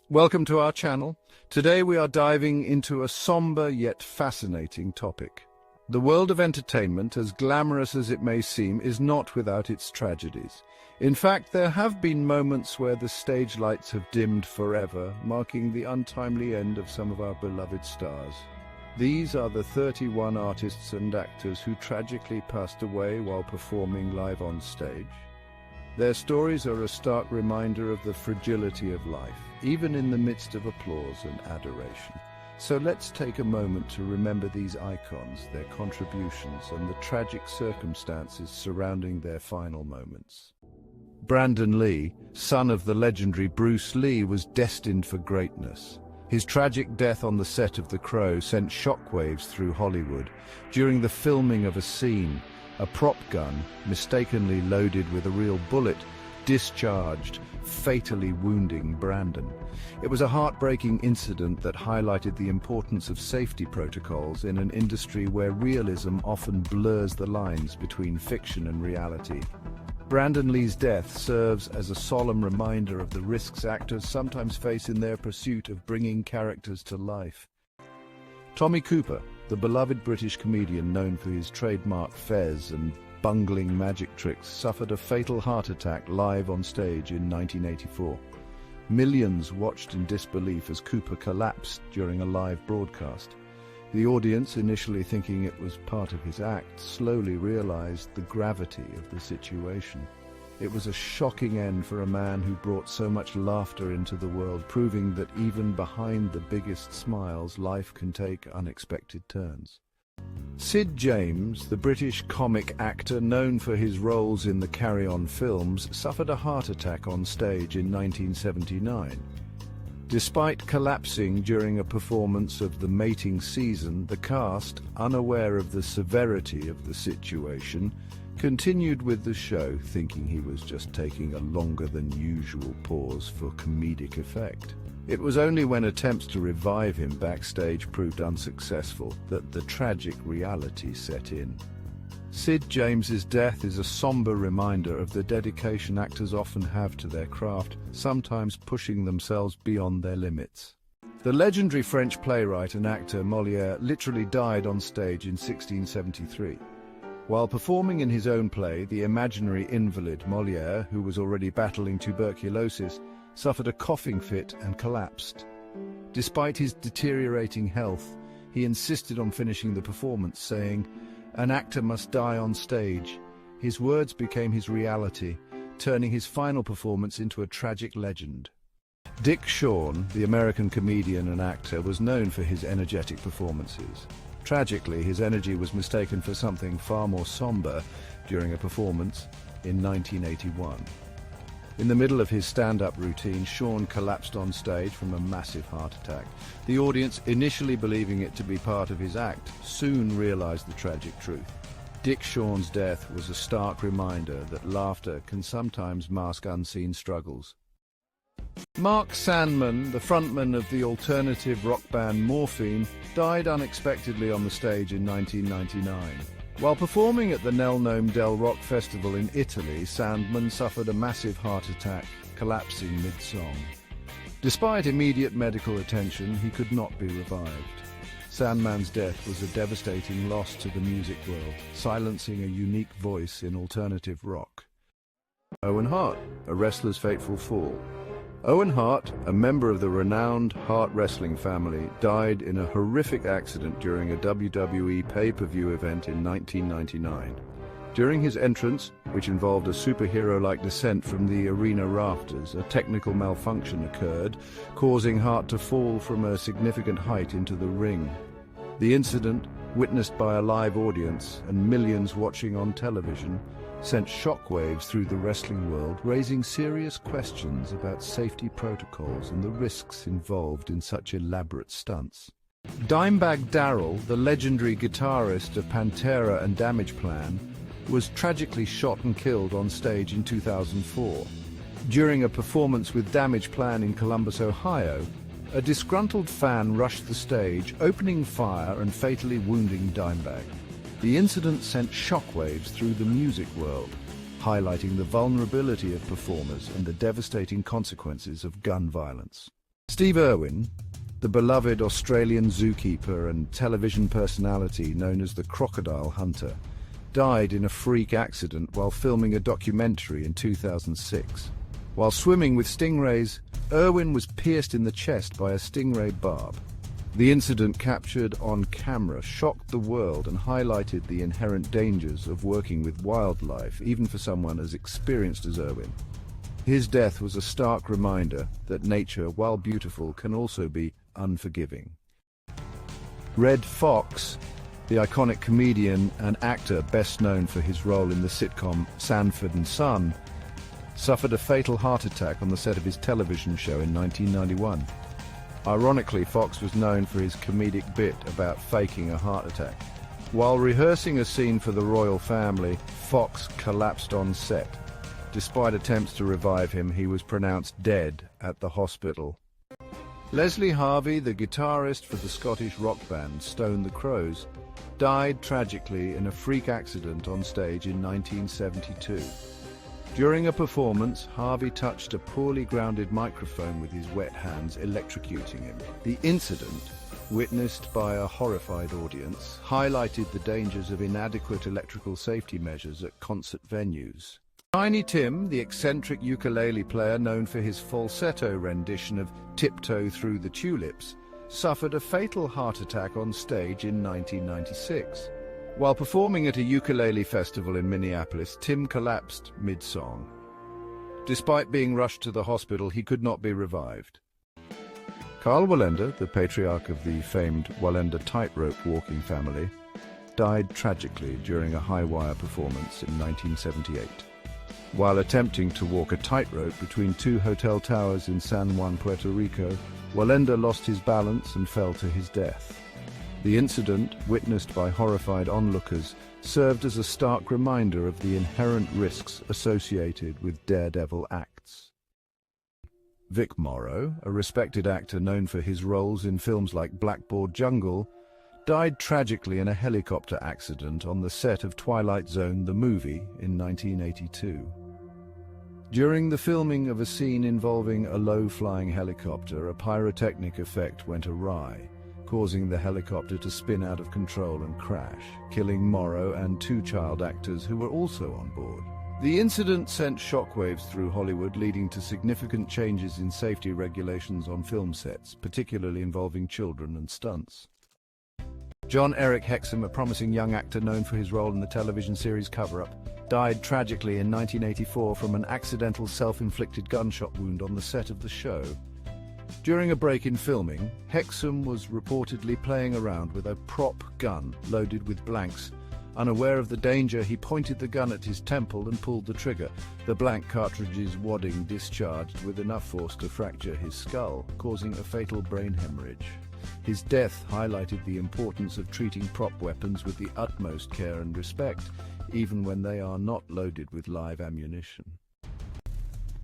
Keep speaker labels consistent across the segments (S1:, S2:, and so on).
S1: Welcome to our channel. Today we are diving into a somber yet fascinating topic. The world of entertainment, as glamorous as it may seem, is not without its tragedies. In fact, there have been moments where the stage lights have dimmed forever, marking the untimely end of some of our beloved stars. These are the 31 artists and actors who tragically passed away while performing live on stage. Their stories are a stark reminder of the fragility of life, even in the midst of applause and adoration. So let's take a moment to remember these icons, their contributions, and the tragic circumstances surrounding their final moments. Brandon Lee, son of the legendary Bruce Lee, was destined for greatness. His tragic death on the set of The Crow sent shockwaves through Hollywood. During the filming of a scene, a prop gun, mistakenly loaded with a real bullet, discharged, fatally wounding Brandon. It was a heartbreaking incident that highlighted the importance of safety protocols in an industry where realism often blurs the lines between fiction and reality. Brandon Lee's death serves as a solemn reminder of the risks actors sometimes face in their pursuit of bringing characters to life. Tommy Cooper, the beloved British comedian known for his trademark fez and bungling magic tricks, suffered a fatal heart attack live on stage in 1984. Millions watched in disbelief as Cooper collapsed during a live broadcast. The audience, initially thinking it was part of his act, slowly realized the gravity of the situation. It was a shocking end for a man who brought so much laughter into the world, proving that even behind the biggest smiles, life can take unexpected turns. Sid James, the British comic actor known for his roles in the Carry On films, suffered a heart attack on stage in 1979. Despite collapsing during a performance of The Mating Season, the cast, unaware of the severity of the situation, continued with the show, thinking he was just taking a longer than usual pause for comedic effect. It was only when attempts to revive him backstage proved unsuccessful that the tragic reality set in. Sid James's death is a somber reminder of the dedication actors often have to their craft, sometimes pushing themselves beyond their limits. The legendary French playwright and actor Molière literally died on stage in 1673. While performing in his own play, the imaginary invalid Molière, who was already battling tuberculosis, suffered a coughing fit and collapsed. Despite his deteriorating health, he insisted on finishing the performance, saying, "An actor must die on stage." His words became his reality, turning his final performance into a tragic legend. Dick Shawn, the American comedian and actor, was known for his energetic performances. Tragically, his energy was mistaken for something far more somber during a performance in 1981. In the middle of his stand-up routine, Shawn collapsed on stage from a massive heart attack. The audience, initially believing it to be part of his act, soon realized the tragic truth. Dick Shawn's death was a stark reminder that laughter can sometimes mask unseen struggles. Mark Sandman, the frontman of the alternative rock band Morphine, died unexpectedly on the stage in 1999. While performing at the Nel Nome del Rock Festival in Italy, Sandman suffered a massive heart attack, collapsing mid-song. Despite immediate medical attention, he could not be revived. Sandman's death was a devastating loss to the music world, silencing a unique voice in alternative rock. Owen Hart, a wrestler's fateful fall. Owen Hart, a member of the renowned Hart wrestling family, died in a horrific accident during a WWE pay-per-view event in 1999. During his entrance, which involved a superhero-like descent from the arena rafters, a technical malfunction occurred, causing Hart to fall from a significant height into the ring. The incident, witnessed by a live audience and millions watching on television, sent shockwaves through the wrestling world, raising serious questions about safety protocols and the risks involved in such elaborate stunts. Dimebag Darrell, the legendary guitarist of Pantera and Damage Plan, was tragically shot and killed on stage in 2004. During a performance with Damage Plan in Columbus, Ohio, a disgruntled fan rushed the stage, opening fire and fatally wounding Dimebag. The incident sent shockwaves through the music world, highlighting the vulnerability of performers and the devastating consequences of gun violence. Steve Irwin, the beloved Australian zookeeper and television personality known as the Crocodile Hunter, died in a freak accident while filming a documentary in 2006. While swimming with stingrays, Irwin was pierced in the chest by a stingray barb. The incident, captured on camera, shocked the world and highlighted the inherent dangers of working with wildlife, even for someone as experienced as Irwin. His death was a stark reminder that nature, while beautiful, can also be unforgiving. Redd Foxx, the iconic comedian and actor best known for his role in the sitcom Sanford and Son, suffered a fatal heart attack on the set of his television show in 1991. Ironically, Foxx was known for his comedic bit about faking a heart attack. While rehearsing a scene for the royal family, Foxx collapsed on set. Despite attempts to revive him, he was pronounced dead at the hospital. Leslie Harvey, the guitarist for the Scottish rock band Stone the Crows, died tragically in a freak accident on stage in 1972. During a performance, Harvey touched a poorly grounded microphone with his wet hands, electrocuting him. The incident, witnessed by a horrified audience, highlighted the dangers of inadequate electrical safety measures at concert venues. Tiny Tim, the eccentric ukulele player known for his falsetto rendition of Tiptoe Through the Tulips, suffered a fatal heart attack on stage in 1996. While performing at a ukulele festival in Minneapolis, Tim collapsed mid-song. Despite being rushed to the hospital, he could not be revived. Karl Wallender, the patriarch of the famed Wallender tightrope walking family, died tragically during a high-wire performance in 1978. While attempting to walk a tightrope between two hotel towers in San Juan, Puerto Rico, Wallender lost his balance and fell to his death. The incident, witnessed by horrified onlookers, served as a stark reminder of the inherent risks associated with daredevil acts. Vic Morrow, a respected actor known for his roles in films like Blackboard Jungle, died tragically in a helicopter accident on the set of Twilight Zone the movie in 1982. During the filming of a scene involving a low-flying helicopter, a pyrotechnic effect went awry, causing the helicopter to spin out of control and crash, killing Morrow and two child actors who were also on board. The incident sent shockwaves through Hollywood, leading to significant changes in safety regulations on film sets, particularly involving children and stunts. John Eric Hexum, a promising young actor known for his role in the television series Cover Up, died tragically in 1984 from an accidental self-inflicted gunshot wound on the set of the show. During a break in filming, Hexum was reportedly playing around with a prop gun loaded with blanks. Unaware of the danger, he pointed the gun at his temple and pulled the trigger. The blank cartridge's wadding discharged with enough force to fracture his skull, causing a fatal brain hemorrhage. His death highlighted the importance of treating prop weapons with the utmost care and respect, even when they are not loaded with live ammunition.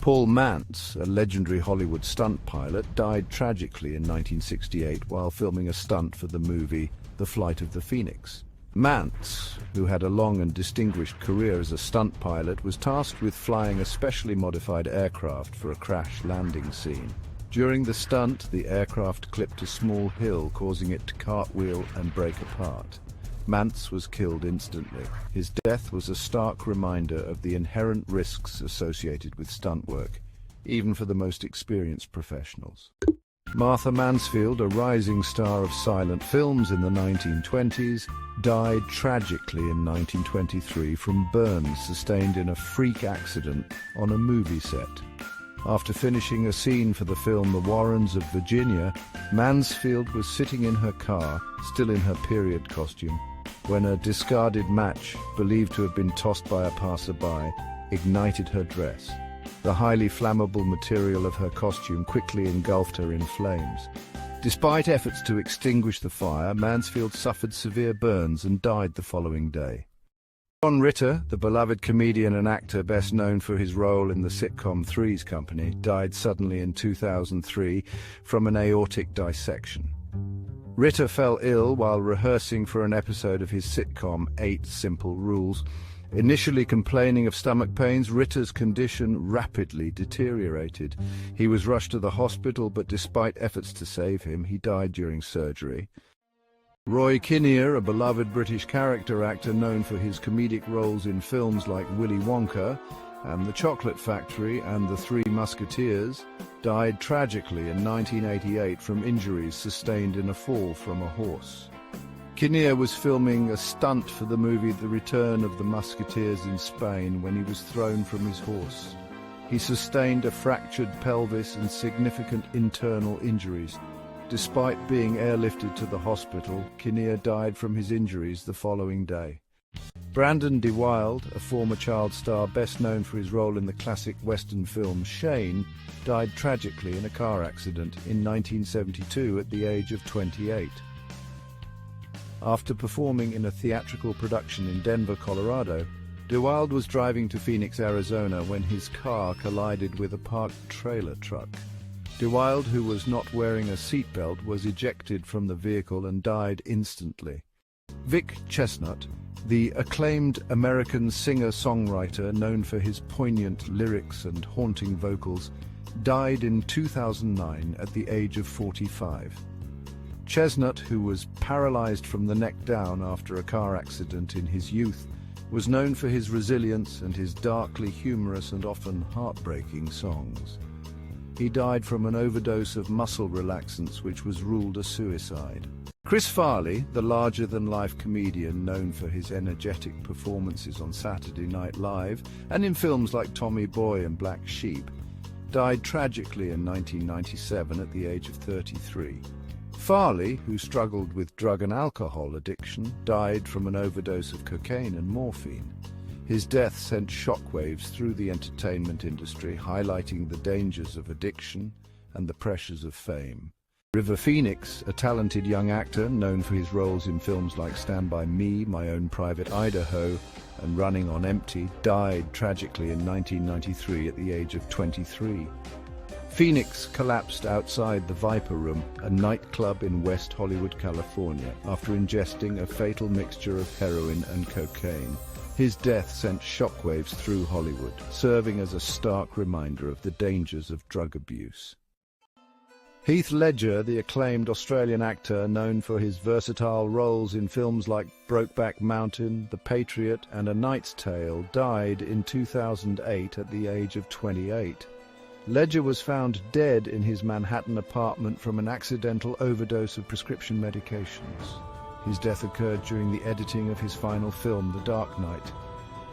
S1: Paul Mantz, a legendary Hollywood stunt pilot, died tragically in 1968 while filming a stunt for the movie The Flight of the Phoenix. Mantz, who had a long and distinguished career as a stunt pilot, was tasked with flying a specially modified aircraft for a crash landing scene. During the stunt, the aircraft clipped a small hill, causing it to cartwheel and break apart. Mantz was killed instantly. His death was a stark reminder of the inherent risks associated with stunt work, even for the most experienced professionals. Martha Mansfield, a rising star of silent films in the 1920s, died tragically in 1923 from burns sustained in a freak accident on a movie set. After finishing a scene for the film The Warrens of Virginia, Mansfield was sitting in her car, still in her period costume, when a discarded match, believed to have been tossed by a passerby, ignited her dress. The highly flammable material of her costume quickly engulfed her in flames. Despite efforts to extinguish the fire, Mansfield suffered severe burns and died the following day. John Ritter, the beloved comedian and actor best known for his role in the sitcom Three's Company, died suddenly in 2003 from an aortic dissection. Ritter fell ill while rehearsing for an episode of his sitcom 8 Simple Rules Initially complaining of stomach pains, Ritter's condition rapidly deteriorated. He was rushed to the hospital, but despite efforts to save him, he died during surgery. Roy Kinnear, a beloved British character actor known for his comedic roles in films like Willy Wonka and The Chocolate Factory and The Three Musketeers, died tragically in 1988 from injuries sustained in a fall from a horse. Kinnear was filming a stunt for the movie The Return of the Musketeers in Spain when he was thrown from his horse. He sustained a fractured pelvis and significant internal injuries. Despite being airlifted to the hospital, Kinnear died from his injuries the following day. Brandon DeWilde, a former child star best known for his role in the classic Western film Shane, died tragically in a car accident in 1972 at the age of 28. After performing in a theatrical production in Denver, Colorado, DeWilde was driving to Phoenix, Arizona when his car collided with a parked trailer truck. DeWilde, who was not wearing a seatbelt, was ejected from the vehicle and died instantly. Vic Chestnut, the acclaimed American singer-songwriter known for his poignant lyrics and haunting vocals, died in 2009 at the age of 45. Chestnut, who was paralyzed from the neck down after a car accident in his youth, was known for his resilience and his darkly humorous and often heartbreaking songs. He died from an overdose of muscle relaxants, which was ruled a suicide. Chris Farley, the larger-than-life comedian known for his energetic performances on Saturday Night Live and in films like Tommy Boy and Black Sheep, died tragically in 1997 at the age of 33. Farley, who struggled with drug and alcohol addiction, died from an overdose of cocaine and morphine. His death sent shockwaves through the entertainment industry, highlighting the dangers of addiction and the pressures of fame. River Phoenix, a talented young actor known for his roles in films like Stand By Me, My Own Private Idaho, and Running on Empty, died tragically in 1993 at the age of 23. Phoenix collapsed outside the Viper Room, a nightclub in West Hollywood, California, after ingesting a fatal mixture of heroin and cocaine. His death sent shockwaves through Hollywood, serving as a stark reminder of the dangers of drug abuse. Heath Ledger, the acclaimed Australian actor known for his versatile roles in films like Brokeback Mountain, The Patriot, and A Knight's Tale, died in 2008 at the age of 28. Ledger was found dead in his Manhattan apartment from an accidental overdose of prescription medications. His death occurred during the editing of his final film, The Dark Knight,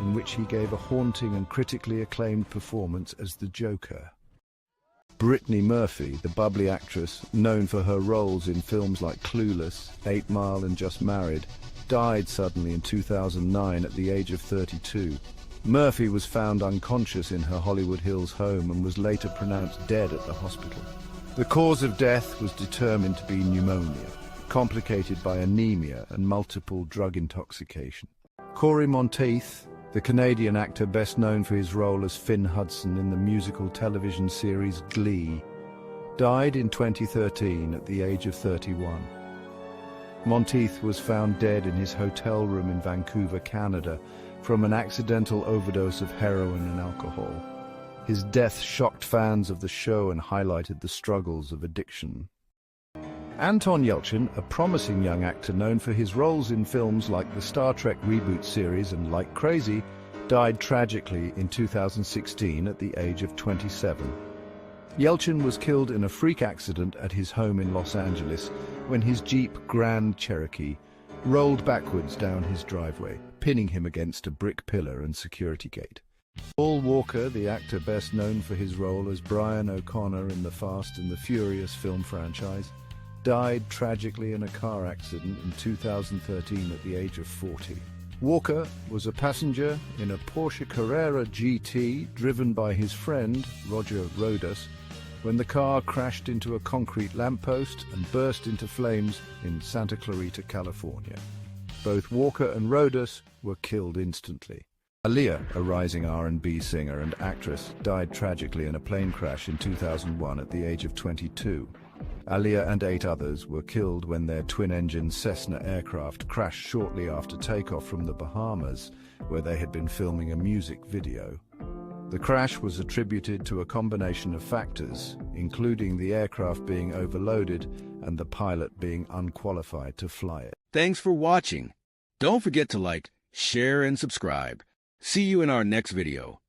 S1: in which he gave a haunting and critically acclaimed performance as the Joker. Brittany Murphy, the bubbly actress known for her roles in films like Clueless, 8 Mile and Just Married, died suddenly in 2009 at the age of 32. Murphy was found unconscious in her Hollywood Hills home and was later pronounced dead at the hospital. The cause of death was determined to be pneumonia, complicated by anemia and multiple drug intoxication. Corey Monteith, the Canadian actor best known for his role as Finn Hudson in the musical television series Glee, died in 2013 at the age of 31. Monteith was found dead in his hotel room in Vancouver, Canada, from an accidental overdose of heroin and alcohol. His death shocked fans of the show and highlighted the struggles of addiction. Anton Yelchin, a promising young actor known for his roles in films like the Star Trek reboot series and Like Crazy, died tragically in 2016 at the age of 27. Yelchin was killed in a freak accident at his home in Los Angeles when his Jeep Grand Cherokee rolled backwards down his driveway, pinning him against a brick pillar and security gate. Paul Walker, the actor best known for his role as Brian O'Connor in the Fast and the Furious film franchise, died tragically in a car accident in 2013 at the age of 40. Walker was a passenger in a Porsche Carrera GT driven by his friend, Roger Rodas, when the car crashed into a concrete lamppost and burst into flames in Santa Clarita, California. Both Walker and Rodas were killed instantly. Aaliyah, a rising R&B singer and actress, died tragically in a plane crash in 2001 at the age of 22. Alia and 8 others were killed when their twin-engine Cessna aircraft crashed shortly after takeoff from the Bahamas, where they had been filming a music video. The crash was attributed to a combination of factors, including the aircraft being overloaded and the pilot being unqualified to fly it.
S2: Thanks for watching. Don't forget to like, share, and subscribe. See you in our next video.